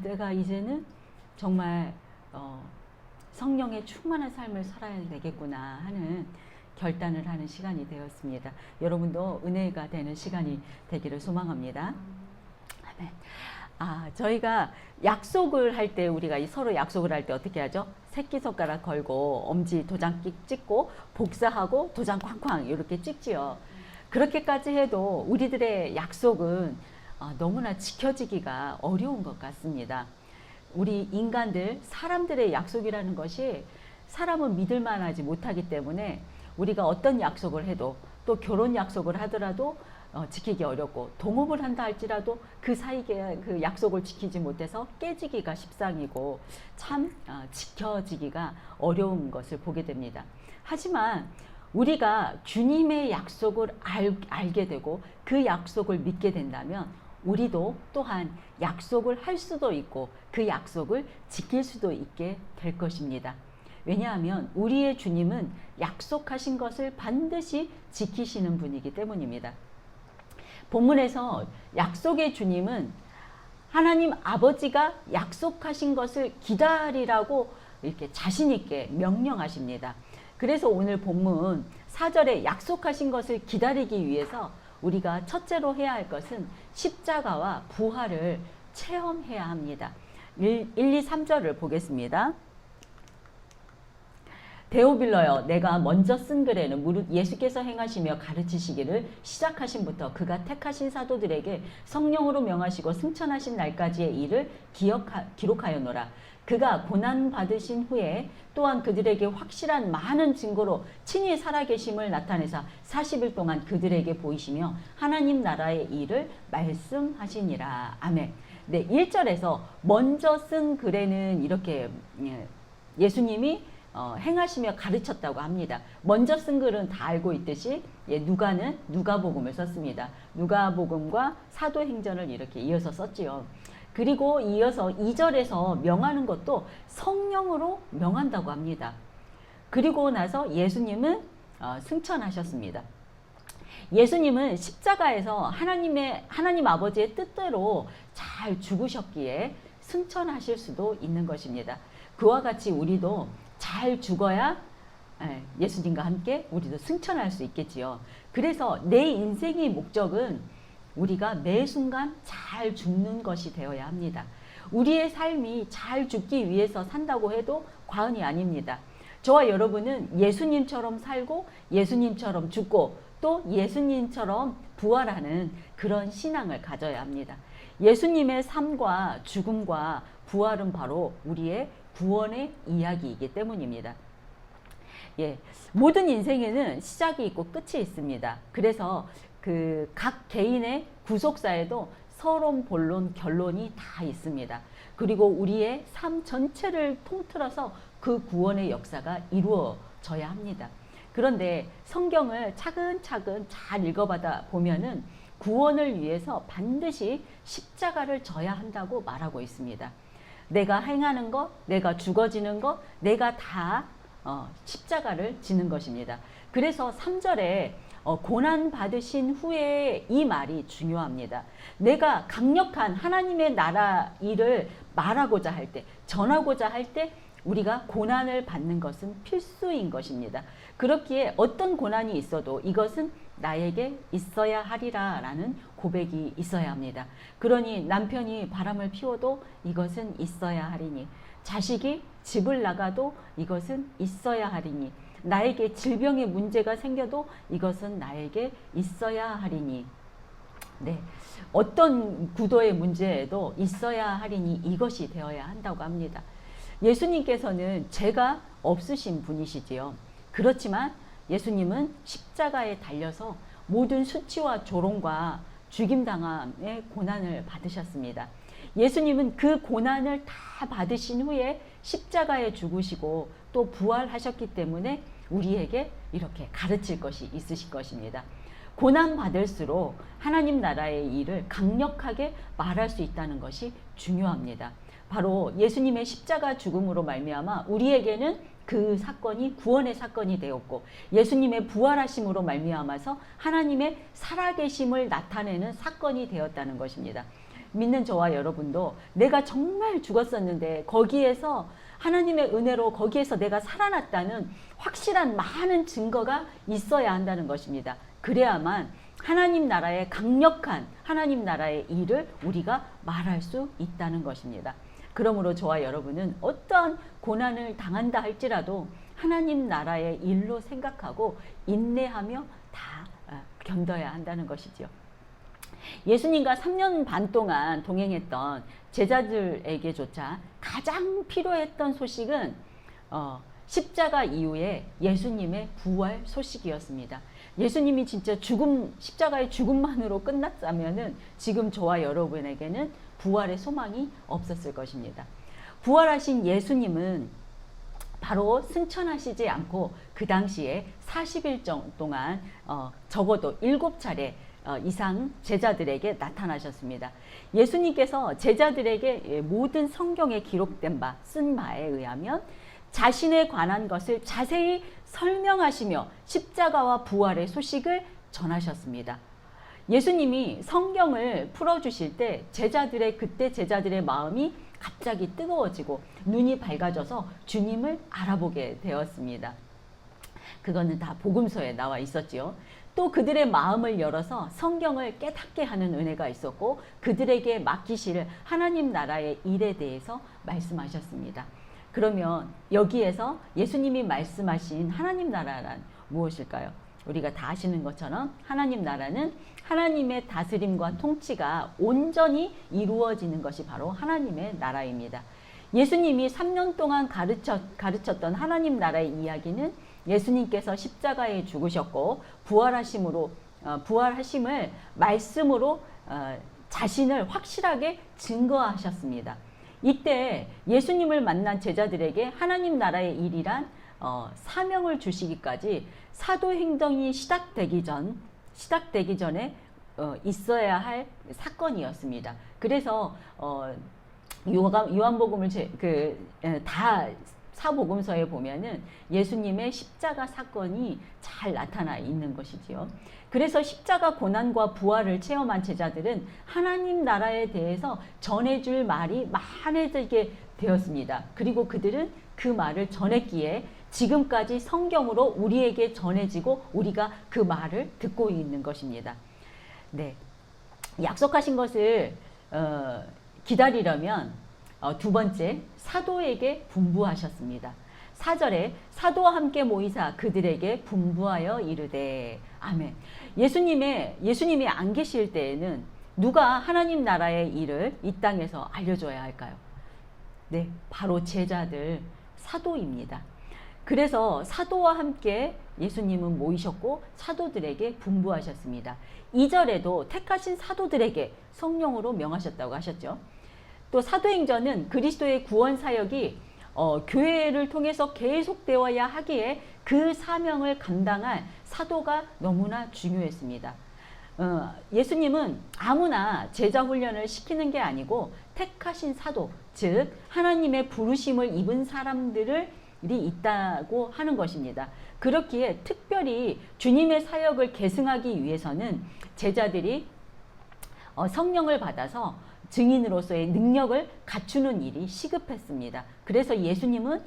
내가 이제는 정말 성령의 충만한 삶을 살아야 되겠구나 하는 결단을 하는 시간이 되었습니다. 여러분도 은혜가 되는 시간이 되기를 소망합니다. 아멘. 저희가 약속을 할 때, 우리가 서로 약속을 할 때 어떻게 하죠? 새끼손가락 걸고 엄지 도장 찍고 복사하고 도장 쾅쾅 이렇게 찍지요. 그렇게까지 해도 우리들의 약속은 너무나 지켜지기가 어려운 것 같습니다. 우리 인간들, 사람들의 약속이라는 것이 사람은 믿을 만하지 못하기 때문에 우리가 어떤 약속을 해도, 또 결혼 약속을 하더라도 지키기 어렵고, 동업을 한다 할지라도 그 사이에 그 약속을 지키지 못해서 깨지기가 십상이고 참 지켜지기가 어려운 것을 보게 됩니다. 하지만 우리가 주님의 약속을 알게 되고 그 약속을 믿게 된다면 우리도 또한 약속을 할 수도 있고 그 약속을 지킬 수도 있게 될 것입니다. 왜냐하면 우리의 주님은 약속하신 것을 반드시 지키시는 분이기 때문입니다. 본문에서 약속의 주님은 하나님 아버지가 약속하신 것을 기다리라고 이렇게 자신 있게 명령하십니다. 그래서 오늘 본문 4절에 약속하신 것을 기다리기 위해서 우리가 첫째로 해야 할 것은 십자가와 부활을 체험해야 합니다. 1, 2, 3절을 보겠습니다. 데오빌러여, 내가 먼저 쓴 글에는 무릇 예수께서 행하시며 가르치시기를 시작하신부터 그가 택하신 사도들에게 성령으로 명하시고 승천하신 날까지의 일을 기록하였노라. 그가 고난받으신 후에 또한 그들에게 확실한 많은 증거로 친히 살아계심을 나타내사 40일 동안 그들에게 보이시며 하나님 나라의 일을 말씀하시니라. 아멘. 네, 1절에서 먼저 쓴 글에는 이렇게 예수님이 행하시며 가르쳤다고 합니다. 먼저 쓴 글은 다 알고 있듯이 누가는 누가복음을 썼습니다. 누가복음과 사도행전을 이렇게 이어서 썼지요. 그리고 이어서 2절에서 명하는 것도 성령으로 명한다고 합니다. 그리고 나서 예수님은 승천하셨습니다. 예수님은 십자가에서 하나님 아버지의 뜻대로 잘 죽으셨기에 승천하실 수도 있는 것입니다. 그와 같이 우리도 잘 죽어야 예수님과 함께 우리도 승천할 수 있겠지요. 그래서 내 인생의 목적은 우리가 매 순간 잘 죽는 것이 되어야 합니다. 우리의 삶이 잘 죽기 위해서 산다고 해도 과언이 아닙니다. 저와 여러분은 예수님처럼 살고 예수님처럼 죽고 또 예수님처럼 부활하는 그런 신앙을 가져야 합니다. 예수님의 삶과 죽음과 부활은 바로 우리의 구원의 이야기이기 때문입니다. 모든 인생에는 시작이 있고 끝이 있습니다. 그래서 그 각 개인의 구속사에도 서론, 본론, 결론이 다 있습니다. 그리고 우리의 삶 전체를 통틀어서 그 구원의 역사가 이루어져야 합니다. 그런데 성경을 차근차근 잘 읽어보다 보면은 구원을 위해서 반드시 십자가를 져야 한다고 말하고 있습니다. 내가 행하는 것, 내가 죽어지는 것, 내가 다 십자가를 지는 것입니다. 그래서 3절에 고난 받으신 후에 이 말이 중요합니다. 내가 강력한 하나님의 나라 일을 말하고자 할 때, 전하고자 할 때 우리가 고난을 받는 것은 필수인 것입니다. 그렇기에 어떤 고난이 있어도 이것은 나에게 있어야 하리라 라는 고백이 있어야 합니다. 그러니 남편이 바람을 피워도 이것은 있어야 하리니, 자식이 집을 나가도 이것은 있어야 하리니, 나에게 질병의 문제가 생겨도 이것은 나에게 있어야 하리니, 네, 어떤 구도의 문제에도 있어야 하리니 이것이 되어야 한다고 합니다. 예수님께서는 죄가 없으신 분이시지요. 그렇지만 예수님은 십자가에 달려서 모든 수치와 조롱과 죽임당함의 고난을 받으셨습니다. 예수님은 그 고난을 다 받으신 후에 십자가에 죽으시고 또 부활하셨기 때문에 우리에게 이렇게 가르칠 것이 있으실 것입니다. 고난 받을수록 하나님 나라의 일을 강력하게 말할 수 있다는 것이 중요합니다. 바로 예수님의 십자가 죽음으로 말미암아 우리에게는 그 사건이 구원의 사건이 되었고, 예수님의 부활하심으로 말미암아서 하나님의 살아계심을 나타내는 사건이 되었다는 것입니다. 믿는 저와 여러분도 내가 정말 죽었었는데 거기에서 하나님의 은혜로 거기에서 내가 살아났다는 확실한 많은 증거가 있어야 한다는 것입니다. 그래야만 하나님 나라의 강력한 하나님 나라의 일을 우리가 말할 수 있다는 것입니다. 그러므로 저와 여러분은 어떠한 고난을 당한다 할지라도 하나님 나라의 일로 생각하고 인내하며 다 견뎌야 한다는 것이죠. 예수님과 3년 반 동안 동행했던 제자들에게조차 가장 필요했던 소식은 십자가 이후에 예수님의 부활 소식이었습니다. 예수님이 진짜 십자가의 죽음만으로 끝났다면은 지금 저와 여러분에게는 부활의 소망이 없었을 것입니다. 부활하신 예수님은 바로 승천하시지 않고 그 당시에 40일 동안 적어도 7차례 이상 제자들에게 나타나셨습니다. 예수님께서 제자들에게 모든 성경에 기록된 쓴 바에 의하면 자신에 관한 것을 자세히 설명하시며 십자가와 부활의 소식을 전하셨습니다. 예수님이 성경을 풀어주실 때 그때 제자들의 마음이 갑자기 뜨거워지고 눈이 밝아져서 주님을 알아보게 되었습니다. 그거는 다 복음서에 나와 있었지요. 또 그들의 마음을 열어서 성경을 깨닫게 하는 은혜가 있었고 그들에게 맡기실 하나님 나라의 일에 대해서 말씀하셨습니다. 그러면 여기에서 예수님이 말씀하신 하나님 나라란 무엇일까요? 우리가 다 아시는 것처럼 하나님 나라는 하나님의 다스림과 통치가 온전히 이루어지는 것이 바로 하나님의 나라입니다. 예수님이 3년 동안 가르쳤던 하나님 나라의 이야기는 예수님께서 십자가에 죽으셨고 부활하심을 말씀으로 자신을 확실하게 증거하셨습니다. 이때 예수님을 만난 제자들에게 하나님 나라의 일이란 사명을 주시기까지 사도행전이 시작되기 전에 있어야 할 사건이었습니다. 그래서 요한복음을 다 사복음서에 보면은 예수님의 십자가 사건이 잘 나타나 있는 것이지요. 그래서 십자가 고난과 부활을 체험한 제자들은 하나님 나라에 대해서 전해줄 말이 많아지게 되었습니다. 그리고 그들은 그 말을 전했기에 지금까지 성경으로 우리에게 전해지고 우리가 그 말을 듣고 있는 것입니다. 네, 약속하신 것을 기다리려면 두 번째, 사도에게 분부하셨습니다. 4절에 사도와 함께 모이사 그들에게 분부하여 이르되 아멘. 예수님이 안 계실 때에는 누가 하나님 나라의 일을 이 땅에서 알려줘야 할까요? 네, 바로 제자들, 사도입니다. 그래서 사도와 함께 예수님은 모이셨고 사도들에게 분부하셨습니다. 2절에도 택하신 사도들에게 성령으로 명하셨다고 하셨죠. 또 사도행전은 그리스도의 구원 사역이 교회를 통해서 계속되어야 하기에 그 사명을 감당할 사도가 너무나 중요했습니다. 예수님은 아무나 제자 훈련을 시키는 게 아니고 택하신 사도, 즉 하나님의 부르심을 입은 사람들이 있다고 하는 것입니다. 그렇기에 특별히 주님의 사역을 계승하기 위해서는 제자들이 성령을 받아서 증인으로서의 능력을 갖추는 일이 시급했습니다. 그래서 예수님은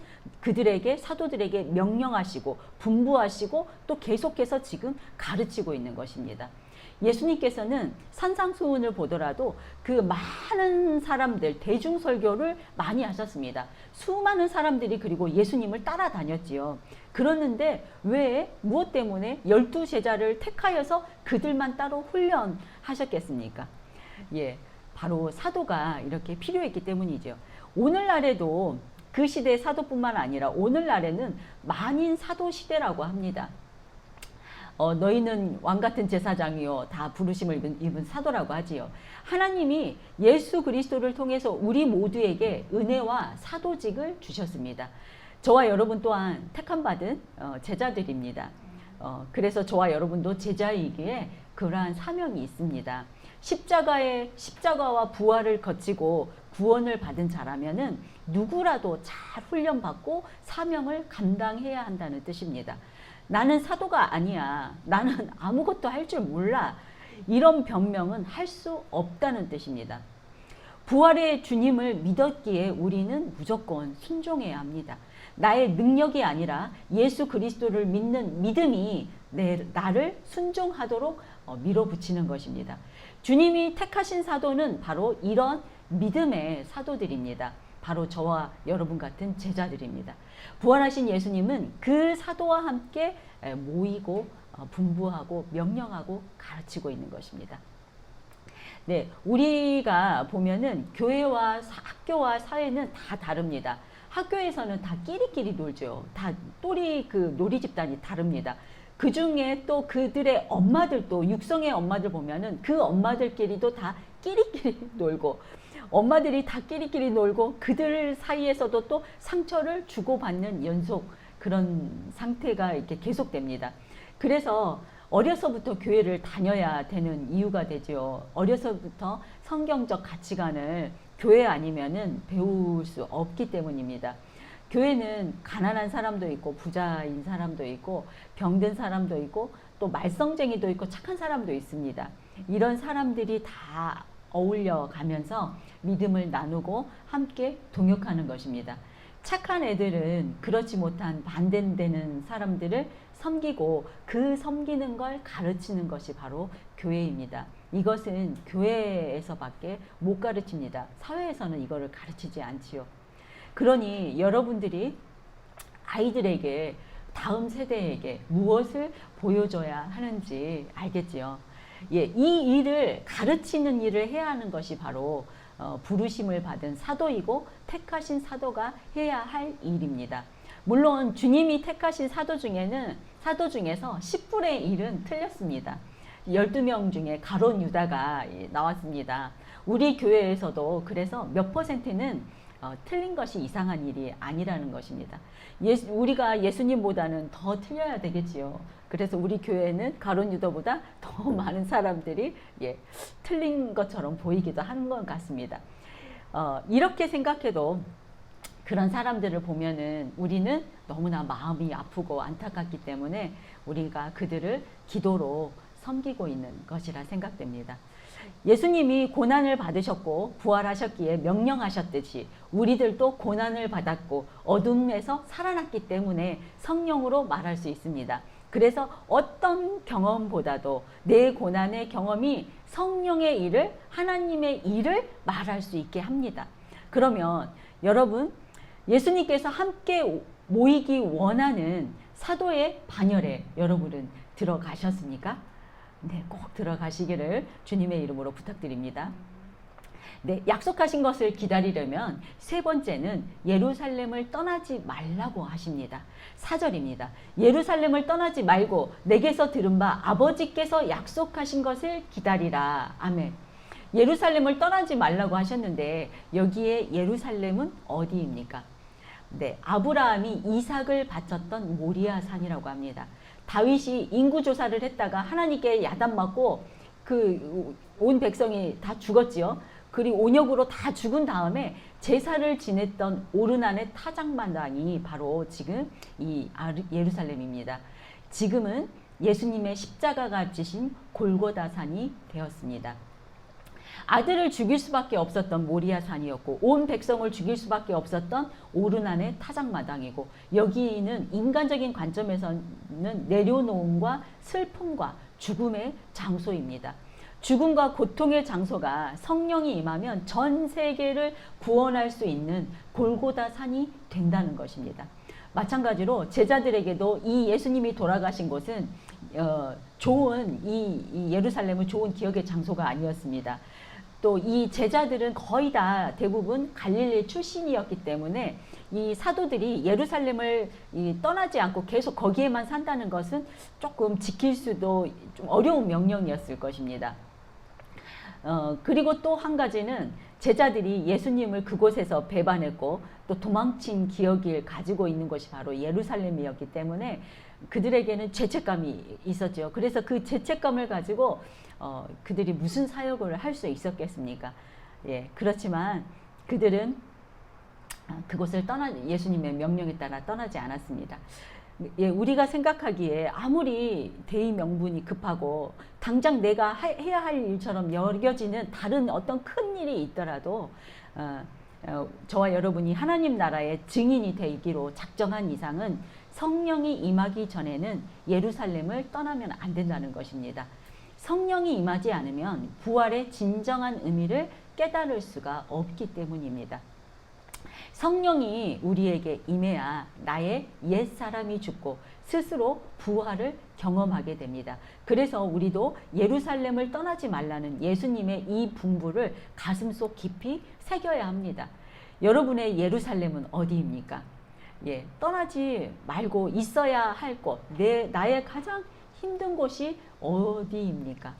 사도들에게 명령하시고 분부하시고 또 계속해서 지금 가르치고 있는 것입니다. 예수님께서는 산상수훈을 보더라도 그 많은 사람들, 대중설교를 많이 하셨습니다. 수많은 사람들이 그리고 예수님을 따라다녔지요. 그러는데 왜 무엇 때문에 12제자를 택하여서 그들만 따로 훈련하셨겠습니까? 예, 바로 사도가 이렇게 필요했기 때문이죠. 오늘날에도 그 시대의 사도뿐만 아니라 오늘날에는 만인 사도 시대라고 합니다. 너희는 왕같은 제사장이요 다 부르심을 입은 사도라고 하지요. 하나님이 예수 그리스도를 통해서 우리 모두에게 은혜와 사도직을 주셨습니다. 저와 여러분 또한 택함받은 제자들입니다. 그래서 저와 여러분도 제자이기에 그러한 사명이 있습니다. 십자가와 부활을 거치고 구원을 받은 자라면은 누구라도 잘 훈련받고 사명을 감당해야 한다는 뜻입니다. 나는 사도가 아니야. 나는 아무것도 할 줄 몰라. 이런 변명은 할 수 없다는 뜻입니다. 부활의 주님을 믿었기에 우리는 무조건 순종해야 합니다. 나의 능력이 아니라 예수 그리스도를 믿는 믿음이 나를 순종하도록 밀어붙이는 것입니다. 주님이 택하신 사도는 바로 이런 믿음의 사도들입니다. 바로 저와 여러분 같은 제자들입니다. 부활하신 예수님은 그 사도와 함께 모이고 분부하고 명령하고 가르치고 있는 것입니다. 네, 우리가 보면은 교회와 학교와 사회는 다 다릅니다. 학교에서는 다 끼리끼리 놀죠. 다 또리 그 놀이 집단이 다릅니다. 그 중에 또 그들의 엄마들도 육성의 엄마들 보면은 그 엄마들끼리도 다 끼리끼리 놀고 엄마들이 다 끼리끼리 놀고 그들 사이에서도 또 상처를 주고받는 연속 그런 상태가 이렇게 계속됩니다. 그래서 어려서부터 교회를 다녀야 되는 이유가 되죠. 어려서부터 성경적 가치관을 교회 아니면은 배울 수 없기 때문입니다. 교회는 가난한 사람도 있고 부자인 사람도 있고 병든 사람도 있고 또 말썽쟁이도 있고 착한 사람도 있습니다. 이런 사람들이 다 어울려 가면서 믿음을 나누고 함께 동역하는 것입니다. 착한 애들은 그렇지 못한 반대되는 사람들을 섬기고 그 섬기는 걸 가르치는 것이 바로 교회입니다. 이것은 교회에서밖에 못 가르칩니다. 사회에서는 이거를 가르치지 않지요. 그러니 여러분들이 아이들에게 다음 세대에게 무엇을 보여줘야 하는지 알겠지요. 예, 이 일을 가르치는 일을 해야 하는 것이 바로 부르심을 받은 사도이고 택하신 사도가 해야 할 일입니다. 물론 주님이 택하신 사도 중에서 10분의 1은 틀렸습니다. 12명 중에 가룟 유다가 나왔습니다. 우리 교회에서도 그래서 몇 %는 틀린 것이 이상한 일이 아니라는 것입니다. 우리가 예수님보다는 더 틀려야 되겠지요. 그래서 우리 교회는 가룟 유다보다 더 많은 사람들이 틀린 것처럼 보이기도 하는 것 같습니다. 이렇게 생각해도 그런 사람들을 보면은 우리는 너무나 마음이 아프고 안타깝기 때문에 우리가 그들을 기도로 섬기고 있는 것이라 생각됩니다. 예수님이 고난을 받으셨고 부활하셨기에 명령하셨듯이 우리들도 고난을 받았고 어둠에서 살아났기 때문에 성령으로 말할 수 있습니다. 그래서 어떤 경험보다도 내 고난의 경험이 성령의 일을, 하나님의 일을 말할 수 있게 합니다. 그러면 여러분, 예수님께서 함께 모이기 원하는 사도의 반열에 여러분은 들어가셨습니까? 네, 꼭 들어가시기를 주님의 이름으로 부탁드립니다. 네, 약속하신 것을 기다리려면 세 번째는 예루살렘을 떠나지 말라고 하십니다. 4절입니다. 예루살렘을 떠나지 말고 내게서 들은 바 아버지께서 약속하신 것을 기다리라. 아멘. 예루살렘을 떠나지 말라고 하셨는데 여기에 예루살렘은 어디입니까? 네, 아브라함이 이삭을 바쳤던 모리아 산이라고 합니다. 다윗이 인구조사를 했다가 하나님께 야단맞고 그 온 백성이 다 죽었지요. 그리고 온역으로 다 죽은 다음에 제사를 지냈던 오르난의 타작마당이 바로 지금 이 예루살렘입니다. 지금은 예수님의 십자가가 지신 골고다산이 되었습니다. 아들을 죽일 수밖에 없었던 모리아산이었고 온 백성을 죽일 수밖에 없었던 오르난의 타작마당이고 여기는 인간적인 관점에서는 내려놓음과 슬픔과 죽음의 장소입니다. 죽음과 고통의 장소가 성령이 임하면 전 세계를 구원할 수 있는 골고다산이 된다는 것입니다. 마찬가지로 제자들에게도 이 예수님이 돌아가신 곳은 좋은 이 예루살렘은 좋은 기억의 장소가 아니었습니다. 또 이 제자들은 거의 다 대부분 갈릴리 출신이었기 때문에 이 사도들이 예루살렘을 떠나지 않고 계속 거기에만 산다는 것은 조금 지킬 수도 좀 어려운 명령이었을 것입니다. 그리고 또 한 가지는 제자들이 예수님을 그곳에서 배반했고 또 도망친 기억을 가지고 있는 것이 바로 예루살렘이었기 때문에 그들에게는 죄책감이 있었죠. 그래서 그 죄책감을 가지고 그들이 무슨 사역을 할 수 있었겠습니까? 예, 그렇지만 그들은 그곳을 예수님의 명령에 따라 떠나지 않았습니다. 예, 우리가 생각하기에 아무리 대의 명분이 급하고 당장 내가 해야 할 일처럼 여겨지는 다른 어떤 큰 일이 있더라도 저와 여러분이 하나님 나라의 증인이 되기로 작정한 이상은 성령이 임하기 전에는 예루살렘을 떠나면 안 된다는 것입니다. 성령이 임하지 않으면 부활의 진정한 의미를 깨달을 수가 없기 때문입니다. 성령이 우리에게 임해야 나의 옛사람이 죽고 스스로 부활을 경험하게 됩니다. 그래서 우리도 예루살렘을 떠나지 말라는 예수님의 이 분부를 가슴속 깊이 새겨야 합니다. 여러분의 예루살렘은 어디입니까? 예, 떠나지 말고 있어야 할 곳, 나의 가장 힘든 곳이 어디입니까?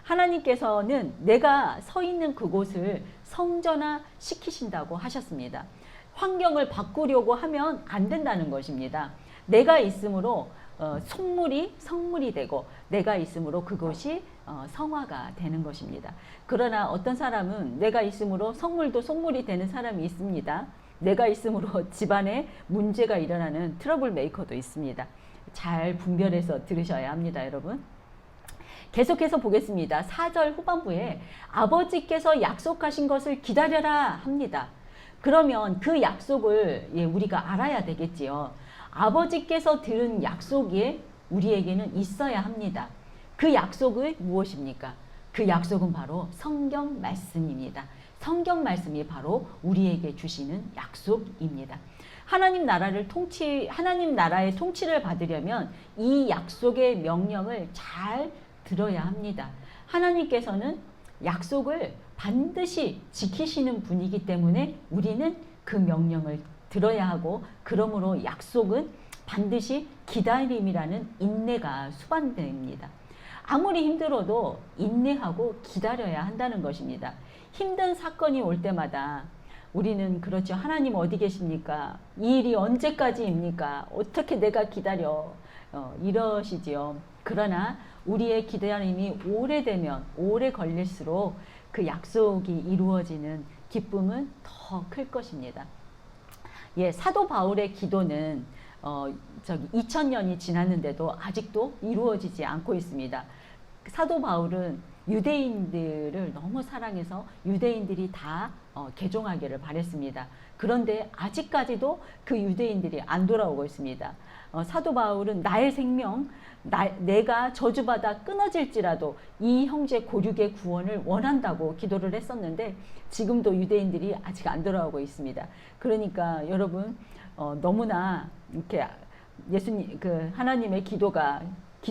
하나님께서는 내가 서 있는 그곳을 성전화 시키신다고 하셨습니다. 환경을 바꾸려고 하면 안 된다는 것입니다. 내가 있으므로 속물이 성물이 되고 내가 있으므로 그것이 성화가 되는 것입니다. 그러나 어떤 사람은 내가 있으므로 성물도 속물이 되는 사람이 있습니다. 내가 있으므로 집안에 문제가 일어나는 트러블 메이커도 있습니다. 잘 분별해서 들으셔야 합니다, 여러분. 계속해서 보겠습니다. 4절 후반부에 아버지께서 약속하신 것을 기다려라 합니다. 그러면 그 약속을 우리가 알아야 되겠지요. 아버지께서 들은 약속이 우리에게는 있어야 합니다. 그 약속은 무엇입니까? 그 약속은 바로 성경 말씀입니다. 성경 말씀이 바로 우리에게 주시는 약속입니다. 하나님 나라의 통치를 받으려면 이 약속의 명령을 잘 들어야 합니다. 하나님께서는 약속을 반드시 지키시는 분이기 때문에 우리는 그 명령을 들어야 하고, 그러므로 약속은 반드시 기다림이라는 인내가 수반됩니다. 아무리 힘들어도 인내하고 기다려야 한다는 것입니다. 힘든 사건이 올 때마다 우리는 그렇죠. 하나님 어디 계십니까? 이 일이 언제까지입니까? 어떻게 내가 기다려? 이러시지요. 그러나 우리의 기다림이 오래되면 오래 걸릴수록 그 약속이 이루어지는 기쁨은 더 클 것입니다. 예, 사도 바울의 기도는 2000년이 지났는데도 아직도 이루어지지 않고 있습니다. 사도 바울은 유대인들을 너무 사랑해서 유대인들이 다 개종하기를 바랬습니다. 그런데 아직까지도 그 유대인들이 안 돌아오고 있습니다. 사도 바울은 나의 생명, 내가 저주받아 끊어질지라도 이 형제 고륙의 구원을 원한다고 기도를 했었는데 지금도 유대인들이 아직 안 돌아오고 있습니다. 그러니까 여러분 너무나 이렇게 하나님의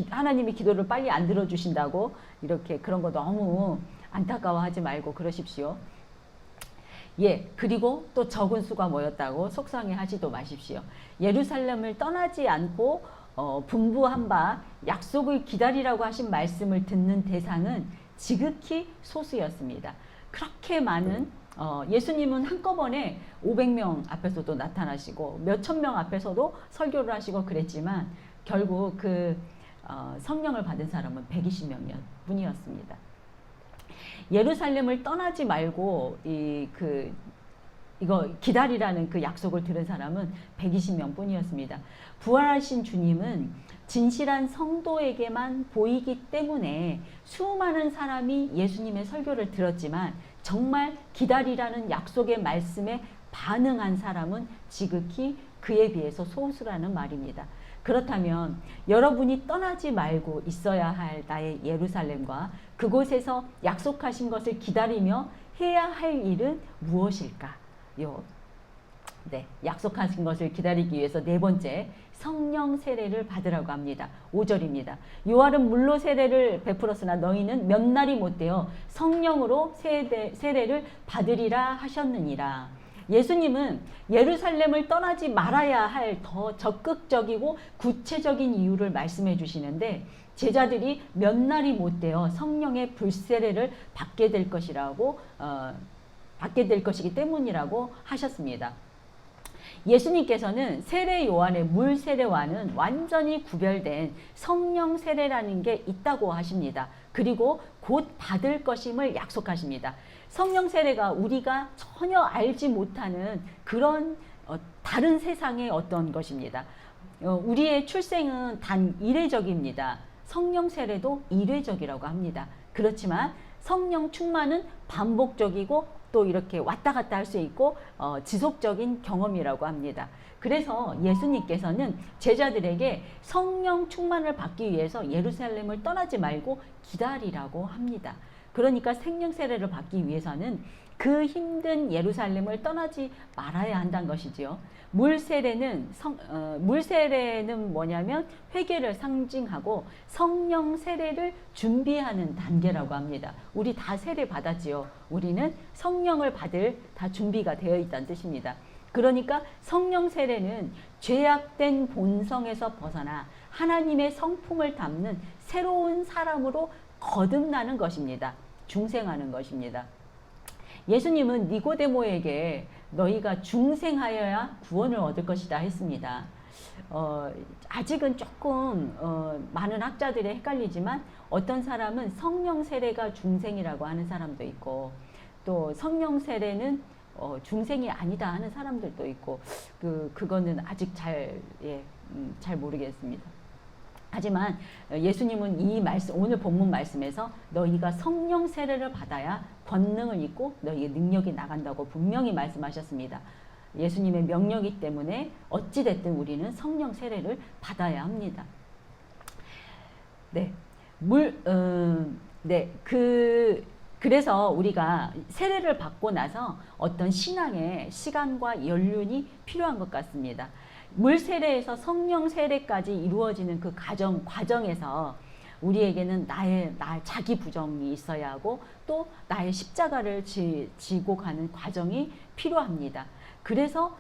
하나님이 기도를 빨리 안 들어주신다고 이렇게 그런 거 너무 안타까워하지 말고 그러십시오. 예, 그리고 또 적은 수가 모였다고 속상해하지도 마십시오. 예루살렘을 떠나지 않고 분부한 바 약속을 기다리라고 하신 말씀을 듣는 대상은 지극히 소수였습니다. 그렇게 많은 예수님은 한꺼번에 500명 앞에서도 나타나시고 몇천 명 앞에서도 설교를 하시고 그랬지만 결국 성령을 받은 사람은 120명 뿐이었습니다. 예루살렘을 떠나지 말고 이거 기다리라는 그 약속을 들은 사람은 120명 뿐이었습니다. 부활하신 주님은 진실한 성도에게만 보이기 때문에 수많은 사람이 예수님의 설교를 들었지만 정말 기다리라는 약속의 말씀에 반응한 사람은 지극히 그에 비해서 소수라는 말입니다. 그렇다면 여러분이 떠나지 말고 있어야 할 나의 예루살렘과 그곳에서 약속하신 것을 기다리며 해야 할 일은 무엇일까요? 네, 약속하신 것을 기다리기 위해서 네 번째, 성령 세례를 받으라고 합니다. 5절입니다. 요한은 물로 세례를 베풀었으나 너희는 몇 날이 못되어 성령으로 세례를 받으리라 하셨느니라. 예수님은 예루살렘을 떠나지 말아야 할 더 적극적이고 구체적인 이유를 말씀해 주시는데 제자들이 몇 날이 못되어 성령의 불세례를 받게 될 것이기 때문이라고 하셨습니다. 예수님께서는 세례 요한의 물 세례와는 완전히 구별된 성령 세례라는 게 있다고 하십니다. 그리고 곧 받을 것임을 약속하십니다. 성령 세례가 우리가 전혀 알지 못하는 그런 다른 세상의 어떤 것입니다. 우리의 출생은 단 이례적입니다. 성령 세례도 이례적이라고 합니다. 그렇지만 성령 충만은 반복적이고 또 이렇게 왔다 갔다 할 수 있고 지속적인 경험이라고 합니다. 그래서 예수님께서는 제자들에게 성령 충만을 받기 위해서 예루살렘을 떠나지 말고 기다리라고 합니다. 그러니까 생명 세례를 받기 위해서는 그 힘든 예루살렘을 떠나지 말아야 한다는 것이지요. 물 세례는 뭐냐면 회개를 상징하고 성령 세례를 준비하는 단계라고 합니다. 우리 다 세례 받았지요. 우리는 성령을 받을 다 준비가 되어 있다는 뜻입니다. 그러니까 성령 세례는 죄악된 본성에서 벗어나 하나님의 성품을 담는 새로운 사람으로 거듭나는 것입니다. 중생하는 것입니다. 예수님은 니고데모에게 너희가 중생하여야 구원을 얻을 것이다 했습니다. 아직은 조금 많은 학자들이 헷갈리지만 어떤 사람은 성령 세례가 중생이라고 하는 사람도 있고 또 성령 세례는 중생이 아니다 하는 사람들도 있고 그거는 아직 잘 모르겠습니다. 하지만 예수님은 이 말씀, 오늘 본문 말씀에서 너희가 성령 세례를 받아야 권능을 입고 너희의 능력이 나간다고 분명히 말씀하셨습니다. 예수님의 명령이기 때문에 어찌됐든 우리는 성령 세례를 받아야 합니다. 네, 그래서 우리가 세례를 받고 나서 어떤 신앙의 시간과 연륜이 필요한 것 같습니다. 물 세례에서 성령 세례까지 이루어지는 그 과정에서 우리에게는 나의 자기 부정이 있어야 하고 또 나의 십자가를 지고 가는 과정이 필요합니다. 그래서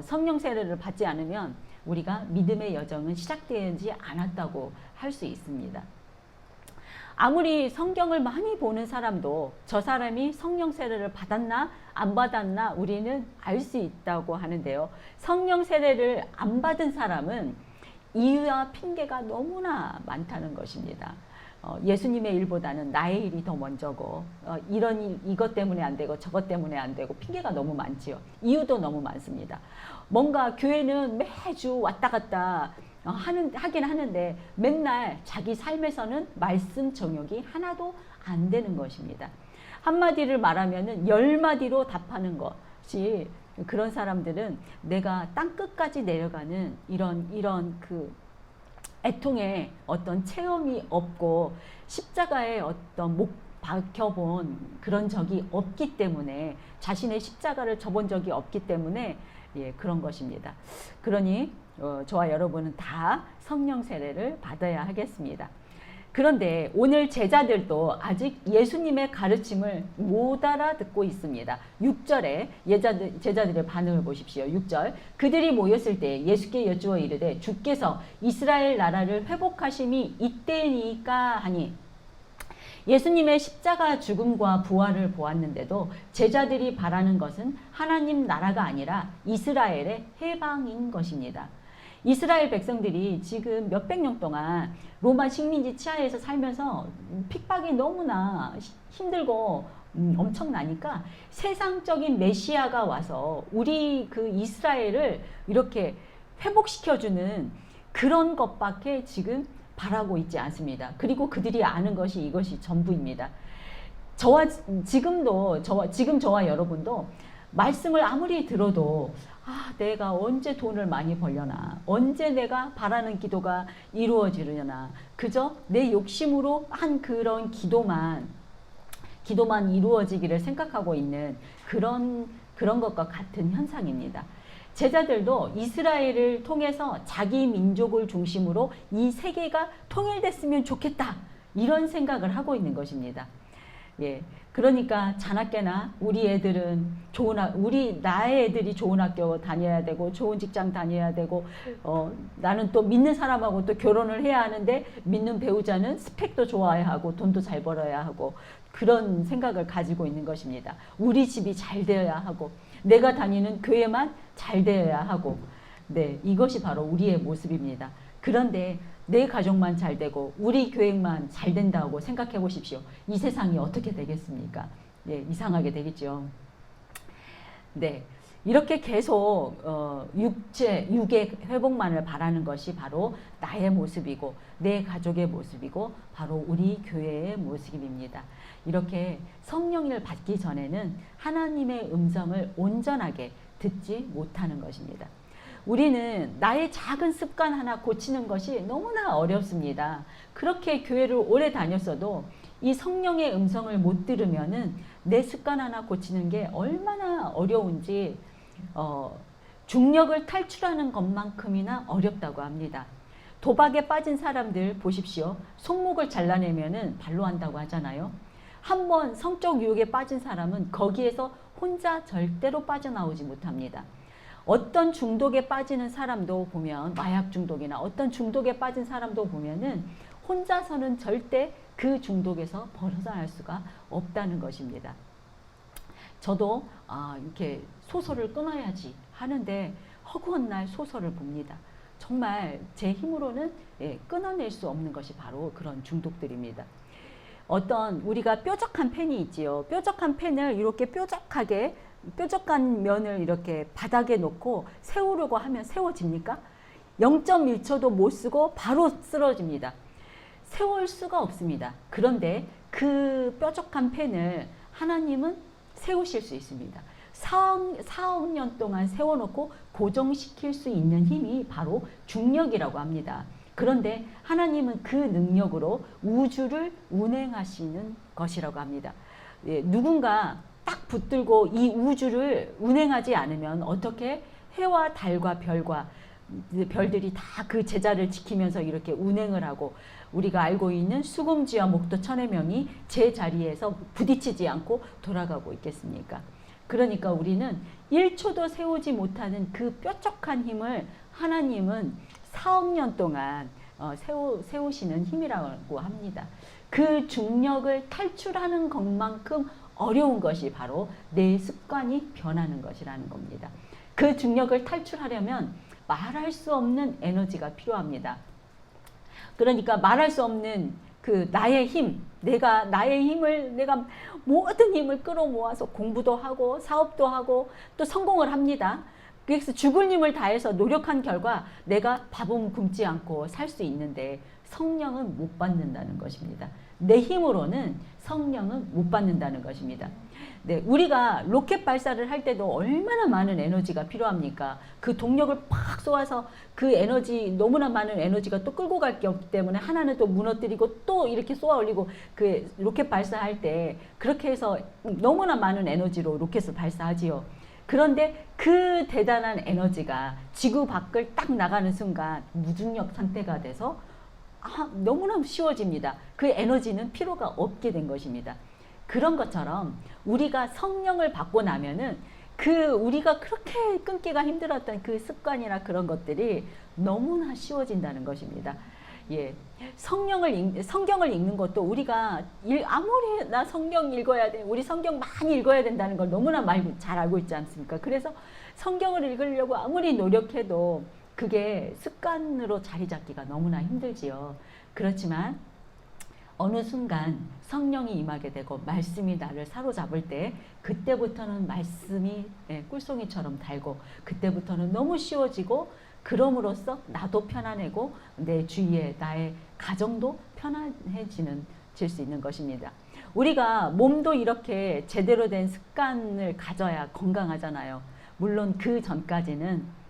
성령 세례를 받지 않으면 우리가 믿음의 여정은 시작되지 않았다고 할 수 있습니다. 아무리 성경을 많이 보는 사람도 저 사람이 성령 세례를 받았나 안 받았나 우리는 알 수 있다고 하는데요. 성령 세례를 안 받은 사람은 이유와 핑계가 너무나 많다는 것입니다. 예수님의 일보다는 나의 일이 더 먼저고 이것 때문에 안 되고 저것 때문에 안 되고 핑계가 너무 많지요. 이유도 너무 많습니다. 뭔가 교회는 매주 왔다 갔다 하긴 하는데 맨날 자기 삶에서는 말씀 정욕이 하나도 안 되는 것입니다. 한마디를 말하면은 10마디로 답하는 것이 그런 사람들은 내가 땅끝까지 내려가는 이런 그 애통의 어떤 체험이 없고 십자가에 어떤 목 박혀본 그런 적이 없기 때문에 자신의 십자가를 져본 적이 없기 때문에 그런 것입니다. 그러니 저와 여러분은 다 성령 세례를 받아야 하겠습니다. 그런데 오늘 제자들도 아직 예수님의 가르침을 못 알아듣고 있습니다. 6절에 제자들의 반응을 보십시오. 6절 그들이 모였을 때 예수께 여쭈어 이르되 주께서 이스라엘 나라를 회복하심이 이때니까 하니 예수님의 십자가 죽음과 부활을 보았는데도 제자들이 바라는 것은 하나님 나라가 아니라 이스라엘의 해방인 것입니다. 이스라엘 백성들이 지금 몇백 년 동안 로마 식민지 치하에서 살면서 핍박이 너무나 힘들고 엄청나니까 세상적인 메시아가 와서 우리 그 이스라엘을 이렇게 회복시켜주는 그런 것밖에 지금 바라고 있지 않습니다. 그리고 그들이 아는 것이 이것이 전부입니다. 지금 저와 여러분도 말씀을 아무리 들어도 내가 언제 돈을 많이 벌려나, 언제 내가 바라는 기도가 이루어지려나, 그저 내 욕심으로 한 그런 기도만 이루어지기를 생각하고 있는 그런 것과 같은 현상입니다. 제자들도 이스라엘을 통해서 자기 민족을 중심으로 이 세계가 통일됐으면 좋겠다, 이런 생각을 하고 있는 것입니다. 그러니까 자나깨나 나의 애들이 좋은 학교 다녀야 되고 좋은 직장 다녀야 되고 나는 또 믿는 사람하고 또 결혼을 해야 하는데 믿는 배우자는 스펙도 좋아야 하고 돈도 잘 벌어야 하고 그런 생각을 가지고 있는 것입니다. 우리 집이 잘 되어야 하고 내가 다니는 교회만 잘 되어야 하고 이것이 바로 우리의 모습입니다. 그런데 내 가족만 잘 되고 우리 교회만 잘 된다고 생각해 보십시오. 이 세상이 어떻게 되겠습니까? 이상하게 되겠죠. 이렇게 계속 육의 회복만을 바라는 것이 바로 나의 모습이고 내 가족의 모습이고 바로 우리 교회의 모습입니다. 이렇게 성령을 받기 전에는 하나님의 음성을 온전하게 듣지 못하는 것입니다. 우리는 나의 작은 습관 하나 고치는 것이 너무나 어렵습니다. 그렇게 교회를 오래 다녔어도 이 성령의 음성을 못 들으면은 내 습관 하나 고치는 게 얼마나 어려운지 중력을 탈출하는 것만큼이나 어렵다고 합니다. 도박에 빠진 사람들 보십시오. 손목을 잘라내면은 발로 한다고 하잖아요. 한번 성적 유혹에 빠진 사람은 거기에서 혼자 절대로 빠져나오지 못합니다. 어떤 중독에 빠지는 사람도 보면 마약 중독이나 어떤 중독에 빠진 사람도 보면은 혼자서는 절대 그 중독에서 벗어날 수가 없다는 것입니다. 저도 이렇게 소설을 끊어야지 하는데 허구한 날 소설을 봅니다. 정말 제 힘으로는 끊어낼 수 없는 것이 바로 그런 중독들입니다. 어떤 우리가 뾰족한 펜이 있지요. 뾰족한 펜을 이렇게 뾰족한 면을 이렇게 바닥에 놓고 세우려고 하면 세워집니까? 0.1초도 못 쓰고 바로 쓰러집니다. 세울 수가 없습니다. 그런데 그 뾰족한 펜을 하나님은 세우실 수 있습니다. 4억 년 동안 세워놓고 고정시킬 수 있는 힘이 바로 중력이라고 합니다. 그런데 하나님은 그 능력으로 우주를 운행하시는 것이라고 합니다. 누군가 딱 붙들고 이 우주를 운행하지 않으면 어떻게 해와 달과 별들이 다 그 제자를 지키면서 이렇게 운행을 하고 우리가 알고 있는 수금지와 목도 천해명이 제 자리에서 부딪히지 않고 돌아가고 있겠습니까? 그러니까 우리는 1초도 세우지 못하는 그 뾰족한 힘을 하나님은 4억 년 동안 세우시는 힘이라고 합니다. 그 중력을 탈출하는 것만큼 어려운 것이 바로 내 습관이 변하는 것이라는 겁니다. 그 중력을 탈출하려면 말할 수 없는 에너지가 필요합니다. 그러니까 말할 수 없는 그 나의 힘, 내가 모든 힘을 끌어모아서 공부도 하고 사업도 하고 또 성공을 합니다. 그래서 죽을 힘을 다해서 노력한 결과 내가 밥은 굶지 않고 살 수 있는데 성령은 못 받는다는 것입니다. 내 힘으로는 성령은 못 받는다는 것입니다. 네, 우리가 로켓 발사를 할 때도 얼마나 많은 에너지가 필요합니까? 그 동력을 팍 쏘아서 그 에너지, 너무나 많은 에너지가 또 끌고 갈 게 없기 때문에 하나는 또 무너뜨리고 또 이렇게 쏘아 올리고 그 로켓 발사할 때 그렇게 해서 너무나 많은 에너지로 로켓을 발사하지요. 그런데 그 대단한 에너지가 지구 밖을 딱 나가는 순간 무중력 상태가 돼서 너무나 쉬워집니다. 그 에너지는 필요가 없게 된 것입니다. 그런 것처럼 우리가 성령을 받고 나면은 우리가 그렇게 끊기가 힘들었던 그 습관이나 그런 것들이 너무나 쉬워진다는 것입니다. 예. 성경을 읽는 것도 우리가 아무리 나 성경 읽어야 돼, 우리 성경 많이 읽어야 된다는 걸 너무나 잘 알고 있지 않습니까? 그래서 성경을 읽으려고 아무리 노력해도 그게 습관으로 자리 잡기가 너무나 힘들지요. 그렇지만 어느 순간 성령이 임하게 되고 말씀이 나를 사로잡을 때 그때부터는 말씀이 꿀송이처럼 달고 그때부터는 너무 쉬워지고 그럼으로써 나도 편안해고 내 주위에 나의 가정도 편안해질 수 있는 것입니다. 우리가 몸도 이렇게 제대로 된 습관을 가져야 건강하잖아요. 물론 그 전까지는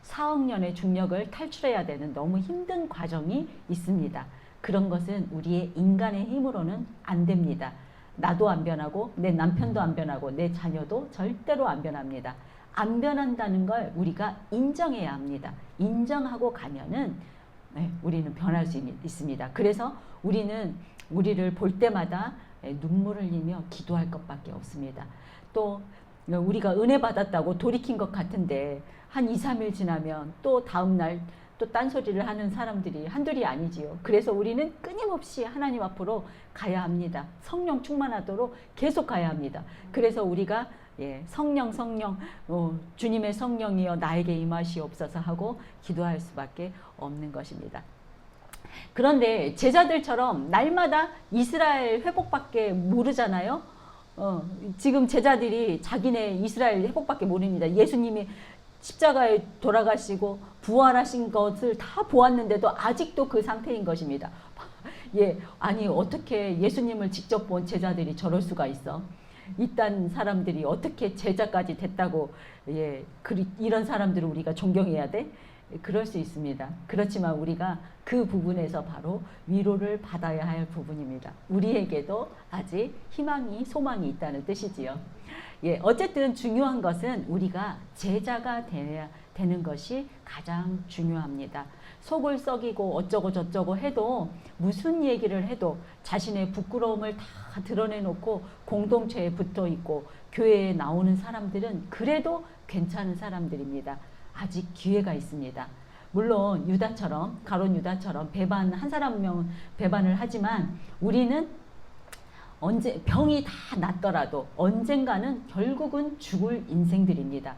4억 년의 중력을 탈출해야 되는 너무 힘든 과정이 있습니다. 그런 것은 우리의 인간의 힘으로는 안 됩니다. 나도 안 변하고 내 남편도 안 변하고 내 자녀도 절대로 안 변합니다. 안 변한다는 걸 우리가 인정해야 합니다. 인정하고 가면은 우리는 변할 수 있습니다. 그래서 우리는 우리를 볼 때마다 눈물을 흘리며 기도할 것밖에 없습니다. 또 우리가 은혜 받았다고 돌이킨 것 같은데 한 2, 3일 지나면 또 다음날 또 딴소리를 하는 사람들이 한둘이 아니지요. 그래서 우리는 끊임없이 하나님 앞으로 가야 합니다. 성령 충만하도록 계속 가야 합니다. 그래서 우리가 성령 주님의 성령이여 나에게 임하시옵소서 하고 기도할 수밖에 없는 것입니다. 그런데 제자들처럼 날마다 이스라엘 회복밖에 모르잖아요. 지금 제자들이 자기네 이스라엘 회복밖에 모릅니다. 예수님이 십자가에 돌아가시고 부활하신 것을 다 보았는데도 아직도 그 상태인 것입니다. 예, 아니 어떻게 예수님을 직접 본 제자들이 저럴 수가 있어? 이딴 사람들이 어떻게 제자까지 됐다고, 예, 이런 사람들을 우리가 존경해야 돼? 그럴 수 있습니다. 그렇지만 우리가 그 부분에서 바로 위로를 받아야 할 부분입니다. 우리에게도 아직 희망이, 소망이 있다는 뜻이지요. 예, 어쨌든 중요한 것은 우리가 제자가 되는 것이 가장 중요합니다. 속을 썩이고 어쩌고 저쩌고 해도, 무슨 얘기를 해도 자신의 부끄러움을 다 드러내놓고 공동체에 붙어 있고 교회에 나오는 사람들은 그래도 괜찮은 사람들입니다. 아직 기회가 있습니다. 물론 유다처럼, 가룟 유다처럼 한 사람 한 명 배반을 하지만 우리는 병이 다 낫더라도 언젠가는 결국은 죽을 인생들입니다.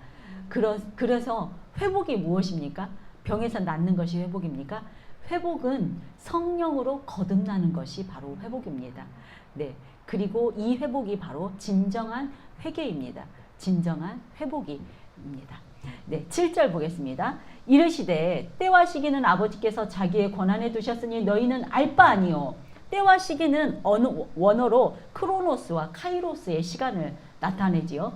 그래서 회복이 무엇입니까? 병에서 낫는 것이 회복입니까? 회복은 성령으로 거듭나는 것이 바로 회복입니다. 네, 그리고 이 회복이 바로 진정한 회개입니다. 진정한 회복입니다. 네, 7절 보겠습니다. 이르시되 때와 시기는 아버지께서 자기의 권한에 두셨으니 너희는 알 바 아니요. 때와 시기는 원어로 크로노스와 카이로스의 시간을 나타내지요.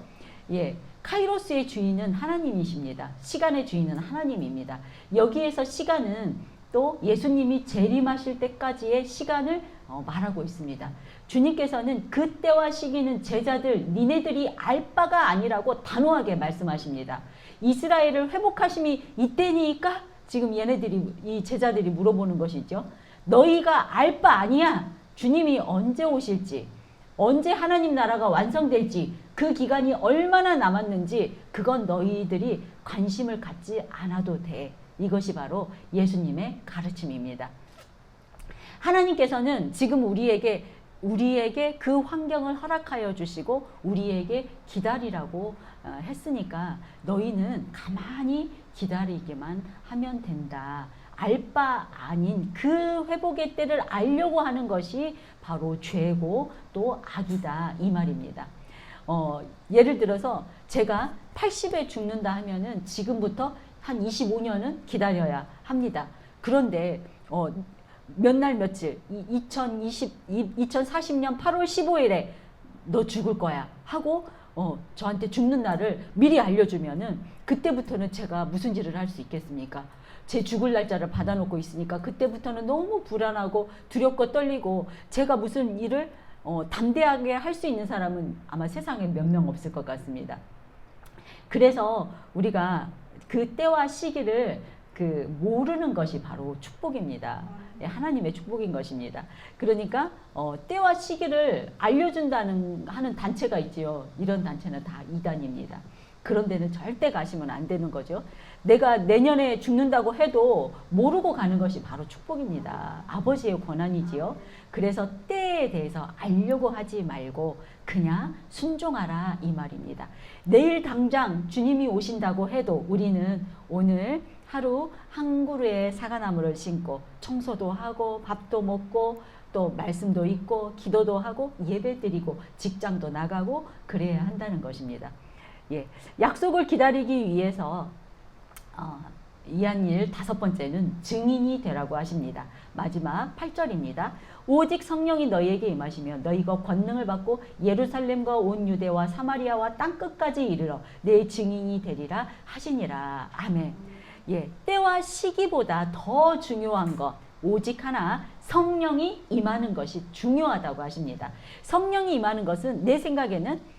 예, 카이로스의 주인은 하나님이십니다. 시간의 주인은 하나님입니다. 여기에서 시간은 또 예수님이 재림하실 때까지의 시간을 말하고 있습니다. 주님께서는 그 때와 시기는 제자들 니네들이 알 바가 아니라고 단호하게 말씀하십니다. 이스라엘을 회복하심이 이때니까 지금 이 제자들이 물어보는 것이죠. 너희가 알 바 아니야. 주님이 언제 오실지, 언제 하나님 나라가 완성될지, 그 기간이 얼마나 남았는지 그건 너희들이 관심을 갖지 않아도 돼. 이것이 바로 예수님의 가르침입니다. 하나님께서는 지금 우리에게 그 환경을 허락하여 주시고 우리에게 기다리라고 했으니까 너희는 가만히 기다리기만 하면 된다. 알 바 아닌 그 회복의 때를 알려고 하는 것이 바로 죄고 또 악이다, 이 말입니다. 예를 들어서 제가 80에 죽는다 하면은 지금부터 한 25년은 기다려야 합니다. 그런데 몇 날 며칠 2040년 8월 15일에 너 죽을 거야 하고 저한테 죽는 날을 미리 알려주면은 그때부터는 제가 무슨 일을 할 수 있겠습니까? 제 죽을 날짜를 받아놓고 있으니까 그때부터는 너무 불안하고 두렵고 떨리고, 제가 무슨 일을 담대하게 할 수 있는 사람은 아마 세상에 몇 명 없을 것 같습니다. 그래서 우리가 그 때와 시기를 모르는 것이 바로 축복입니다. 하나님의 축복인 것입니다. 그러니까 때와 시기를 하는 단체가 있지요. 이런 단체는 다 이단입니다. 그런 데는 절대 가시면 안 되는 거죠. 내가 내년에 죽는다고 해도 모르고 가는 것이 바로 축복입니다. 아버지의 권한이지요. 그래서 때에 대해서 알려고 하지 말고 그냥 순종하라, 이 말입니다. 내일 당장 주님이 오신다고 해도 우리는 오늘 하루 한 그루의 사과나무를 심고 청소도 하고 밥도 먹고 또 말씀도 읽고 기도도 하고 예배드리고 직장도 나가고 그래야 한다는 것입니다. 예, 약속을 기다리기 위해서 이한 일 5번째는 증인이 되라고 하십니다. 마지막 8절입니다. 오직 성령이 너희에게 임하시면 너희가 권능을 받고 예루살렘과 온 유대와 사마리아와 땅끝까지 이르러 내 증인이 되리라 하시니라. 아멘. 예, 때와 시기보다 더 중요한 것 오직 하나, 성령이 임하는 것이 중요하다고 하십니다. 성령이 임하는 것은 내 생각에는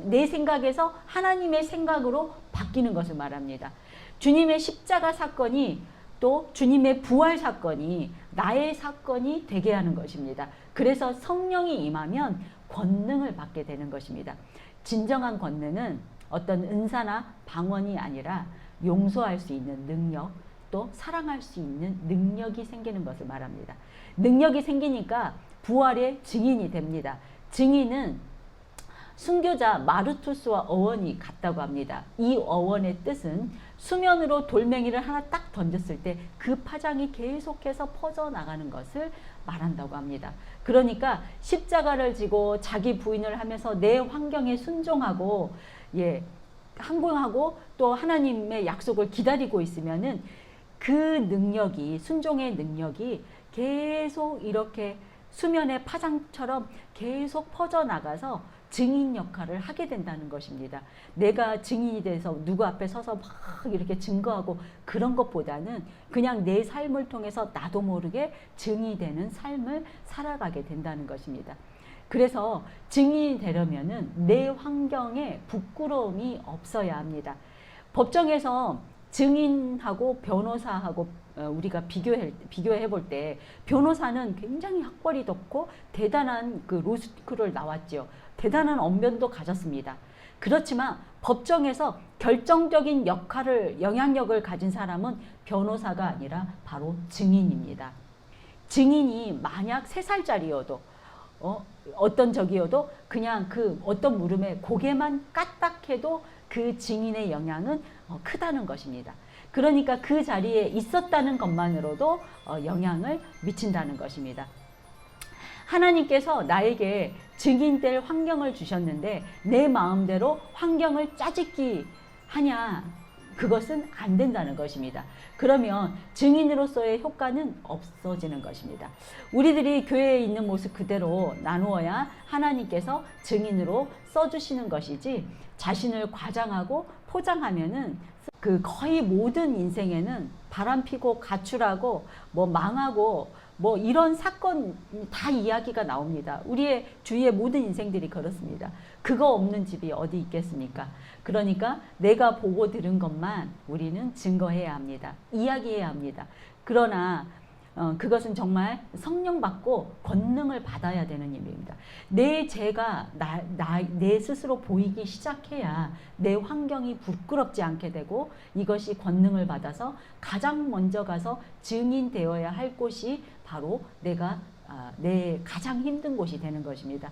내 생각에서 하나님의 생각으로 바뀌는 것을 말합니다. 주님의 십자가 사건이 또 주님의 부활 사건이 나의 사건이 되게 하는 것입니다. 그래서 성령이 임하면 권능을 받게 되는 것입니다. 진정한 권능은 어떤 은사나 방언이 아니라 용서할 수 있는 능력, 또 사랑할 수 있는 능력이 생기는 것을 말합니다. 능력이 생기니까 부활의 증인이 됩니다. 증인은 순교자 마르투스와 어원이 같다고 합니다. 이 어원의 뜻은 수면으로 돌멩이를 하나 딱 던졌을 때 그 파장이 계속해서 퍼져나가는 것을 말한다고 합니다. 그러니까 십자가를 지고 자기 부인을 하면서 내 환경에 순종하고 항공하고 또 하나님의 약속을 기다리고 있으면은 그 능력이, 순종의 능력이 계속 이렇게 수면의 파장처럼 계속 퍼져나가서 증인 역할을 하게 된다는 것입니다. 내가 증인이 돼서 누구 앞에 서서 막 이렇게 증거하고 그런 것보다는 그냥 내 삶을 통해서 나도 모르게 증인이 되는 삶을 살아가게 된다는 것입니다. 그래서 증인이 되려면은 내 환경에 부끄러움이 없어야 합니다. 법정에서 증인하고 변호사하고 우리가 비교해 볼 때 변호사는 굉장히 학벌이 높고 대단한 그 로스쿨을 나왔죠. 대단한 언변도 가졌습니다. 그렇지만 법정에서 결정적인 영향력을 가진 사람은 변호사가 아니라 바로 증인입니다. 증인이 만약 3살짜리여도 어떤 적이어도 그냥 그 어떤 물음에 고개만 까딱해도 그 증인의 영향은 크다는 것입니다. 그러니까 그 자리에 있었다는 것만으로도 영향을 미친다는 것입니다. 하나님께서 나에게 증인될 환경을 주셨는데 내 마음대로 환경을 짜집기 하냐? 그것은 안 된다는 것입니다. 그러면 증인으로서의 효과는 없어지는 것입니다. 우리들이 교회에 있는 모습 그대로 나누어야 하나님께서 증인으로 써주시는 것이지 자신을 과장하고 포장하면은 그 거의 모든 인생에는 바람피고 가출하고 뭐 망하고 뭐 이런 사건 다 이야기가 나옵니다. 우리의 주위의 모든 인생들이 그렇습니다. 그거 없는 집이 어디 있겠습니까? 그러니까 내가 보고 들은 것만 우리는 증거해야 합니다. 이야기해야 합니다. 그러나 그것은 정말 성령 받고 권능을 받아야 되는 일입니다. 내 죄가 내 스스로 보이기 시작해야 내 환경이 부끄럽지 않게 되고 이것이 권능을 받아서 가장 먼저 가서 증인되어야 할 곳이 바로 내 가장 힘든 곳이 되는 것입니다.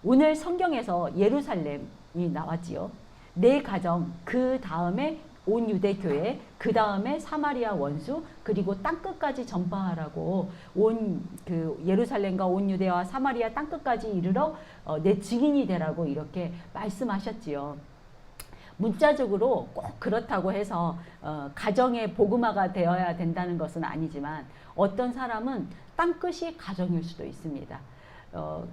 오늘 성경에서 예루살렘이 나왔지요. 내 가정, 그 다음에 온 유대교회, 그 다음에 사마리아 원수, 그리고 땅끝까지 전파하라고 온 그 예루살렘과 온 유대와 사마리아 땅끝까지 이르러 내 증인이 되라고 이렇게 말씀하셨지요. 문자적으로 꼭 그렇다고 해서 가정의 복음화가 되어야 된다는 것은 아니지만 어떤 사람은 땅끝이 가정일 수도 있습니다.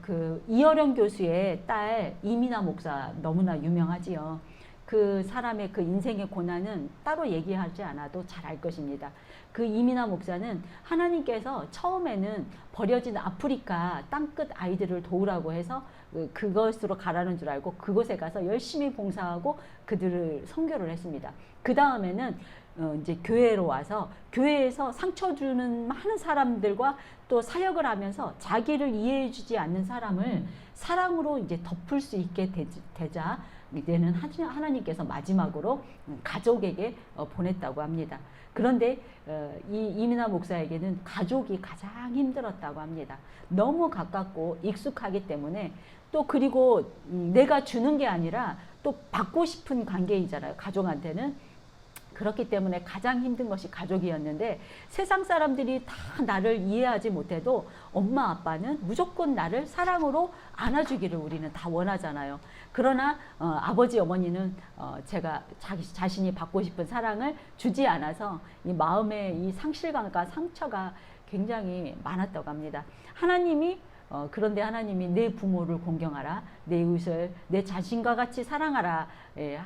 그 이어령 교수의 딸 이민아 목사 너무나 유명하지요. 그 사람의 그 인생의 고난은 따로 얘기하지 않아도 잘 알 것입니다. 그 이민아 목사는 하나님께서 처음에는 버려진 아프리카 땅끝 아이들을 도우라고 해서 그것으로 가라는 줄 알고 그곳에 가서 열심히 봉사하고 그들을 선교를 했습니다. 그 다음에는 이제 교회로 와서 교회에서 상처 주는 많은 사람들과 또 사역을 하면서 자기를 이해해 주지 않는 사람을 사랑으로 이제 덮을 수 있게 되자 이제는 하나님께서 마지막으로 가족에게 보냈다고 합니다. 그런데 이 이민아 목사에게는 가족이 가장 힘들었다고 합니다. 너무 가깝고 익숙하기 때문에 또 그리고 내가 주는 게 아니라 또 받고 싶은 관계이잖아요. 가족한테는. 그렇기 때문에 가장 힘든 것이 가족이었는데 세상 사람들이 다 나를 이해하지 못해도 엄마 아빠는 무조건 나를 사랑으로 안아주기를 우리는 다 원하잖아요. 그러나 아버지 어머니는 제가 자신이 받고 싶은 사랑을 주지 않아서 이 마음의 이 상실감과 상처가 굉장히 많았다고 합니다. 그런데 하나님이 내 부모를 공경하라, 내 이웃을 내 자신과 같이 사랑하라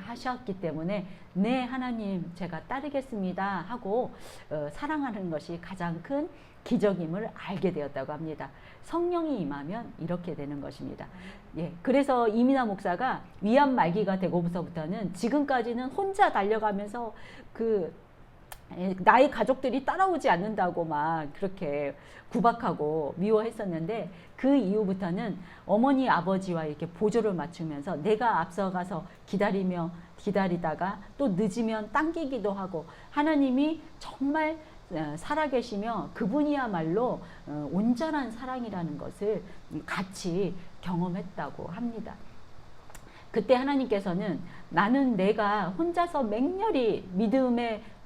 하셨기 때문에 네 하나님 제가 따르겠습니다 하고 사랑하는 것이 가장 큰 기적임을 알게 되었다고 합니다. 성령이 임하면 이렇게 되는 것입니다. 그래서 이민아 목사가 위암 말기가 되고부터는 지금까지는 혼자 달려가면서 나의 가족들이 따라오지 않는다고 막 그렇게 구박하고 미워했었는데 그 이후부터는 어머니 아버지와 이렇게 보조를 맞추면서 내가 앞서가서 기다리다가 또 늦으면 당기기도 하고 하나님이 정말 살아계시며 그분이야말로 온전한 사랑이라는 것을 같이 경험했다고 합니다. 그때 하나님께서는 나는 내가 혼자서 맹렬히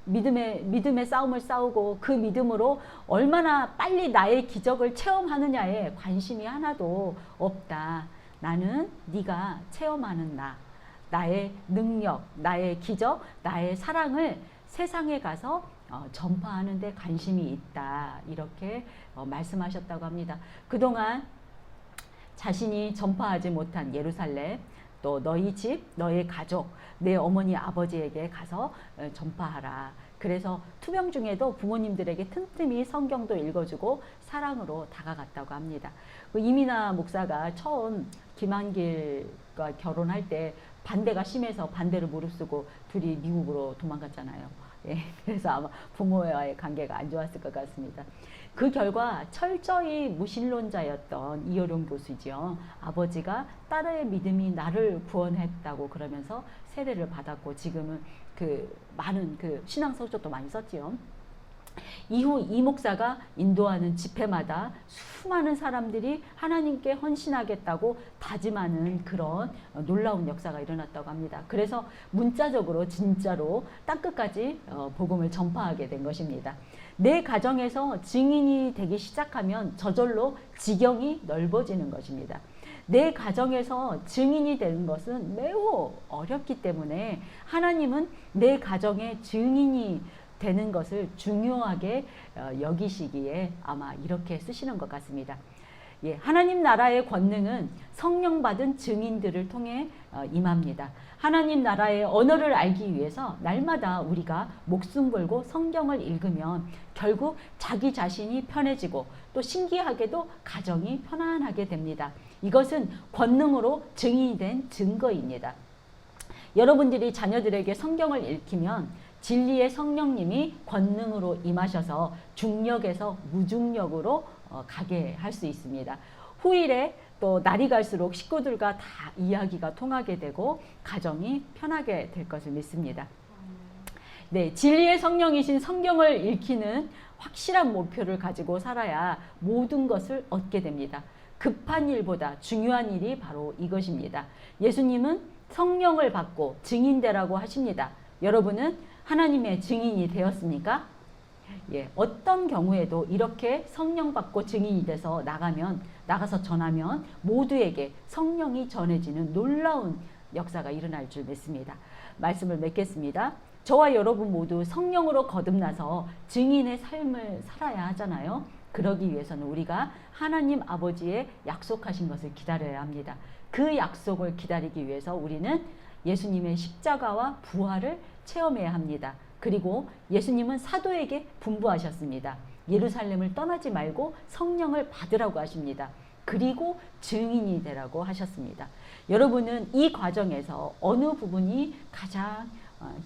믿음의 싸움을 싸우고 그 믿음으로 얼마나 빨리 나의 기적을 체험하느냐에 관심이 하나도 없다. 나는 네가 체험하는 나의 능력, 나의 기적, 나의 사랑을 세상에 가서 전파하는 데 관심이 있다. 이렇게 말씀하셨다고 합니다. 그동안 자신이 전파하지 못한 예루살렘, 또 너희 집, 너의 가족, 내 어머니 아버지에게 가서 전파하라. 그래서 투병 중에도 부모님들에게 틈틈이 성경도 읽어주고 사랑으로 다가갔다고 합니다. 이민아 목사가 처음 김한길과 결혼할 때 반대가 심해서 반대를 무릅쓰고 둘이 미국으로 도망갔잖아요. 예, 그래서 아마 부모와의 관계가 안 좋았을 것 같습니다. 그 결과 철저히 무신론자였던 이효룡 교수죠. 아버지가 딸의 믿음이 나를 구원했다고 그러면서 세례를 받았고 지금은 많은 신앙 서적도 많이 썼지요. 이후 이 목사가 인도하는 집회마다 수많은 사람들이 하나님께 헌신하겠다고 다짐하는 그런 놀라운 역사가 일어났다고 합니다. 그래서 문자적으로 진짜로 땅끝까지 복음을 전파하게 된 것입니다. 내 가정에서 증인이 되기 시작하면 저절로 지경이 넓어지는 것입니다. 내 가정에서 증인이 되는 것은 매우 어렵기 때문에 하나님은 내 가정의 증인이 되는 것을 중요하게 여기시기에 아마 이렇게 쓰시는 것 같습니다. 예, 하나님 나라의 권능은 성령 받은 증인들을 통해 임합니다. 하나님 나라의 언어를 알기 위해서 날마다 우리가 목숨 걸고 성경을 읽으면 결국 자기 자신이 편해지고 또 신기하게도 가정이 편안하게 됩니다. 이것은 권능으로 증인이 된 증거입니다. 여러분들이 자녀들에게 성경을 읽히면 진리의 성령님이 권능으로 임하셔서 중력에서 무중력으로 가게 할 수 있습니다. 후일에 또 날이 갈수록 식구들과 다 이야기가 통하게 되고 가정이 편하게 될 것을 믿습니다. 네, 진리의 성령이신 성경을 읽히는 확실한 목표를 가지고 살아야 모든 것을 얻게 됩니다. 급한 일보다 중요한 일이 바로 이것입니다. 예수님은 성령을 받고 증인되라고 하십니다. 여러분은 하나님의 증인이 되었습니까? 예, 어떤 경우에도 이렇게 성령 받고 증인이 돼서 나가서 전하면 모두에게 성령이 전해지는 놀라운 역사가 일어날 줄 믿습니다. 말씀을 맺겠습니다. 저와 여러분 모두 성령으로 거듭나서 증인의 삶을 살아야 하잖아요. 그러기 위해서는 우리가 하나님 아버지의 약속하신 것을 기다려야 합니다. 그 약속을 기다리기 위해서 우리는 예수님의 십자가와 부활을 체험해야 합니다. 그리고 예수님은 사도에게 분부하셨습니다. 예루살렘을 떠나지 말고 성령을 받으라고 하십니다. 그리고 증인이 되라고 하셨습니다. 여러분은 이 과정에서 어느 부분이 가장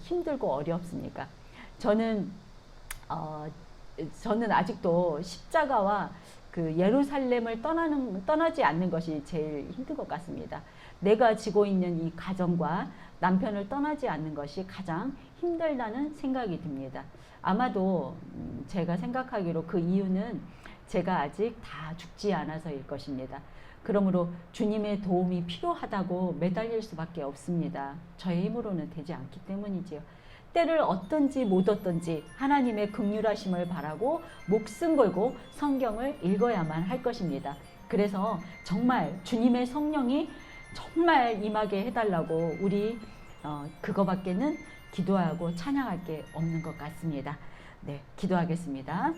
힘들고 어렵습니까? 저는 아직도 십자가와 그 예루살렘을 떠나지 않는 것이 제일 힘든 것 같습니다. 내가 지고 있는 이 가정과 남편을 떠나지 않는 것이 가장 힘들다는 생각이 듭니다. 아마도 제가 생각하기로 그 이유는 제가 아직 다 죽지 않아서일 것입니다. 그러므로 주님의 도움이 필요하다고 매달릴 수밖에 없습니다. 저의 힘으로는 되지 않기 때문이지요. 때를 얻든지 못 얻든지 하나님의 긍휼하심을 바라고 목숨 걸고 성경을 읽어야만 할 것입니다. 그래서 정말 주님의 성령이 정말 임하게 해달라고 우리 그거밖에는 기도하고 찬양할 게 없는 것 같습니다. 네, 기도하겠습니다.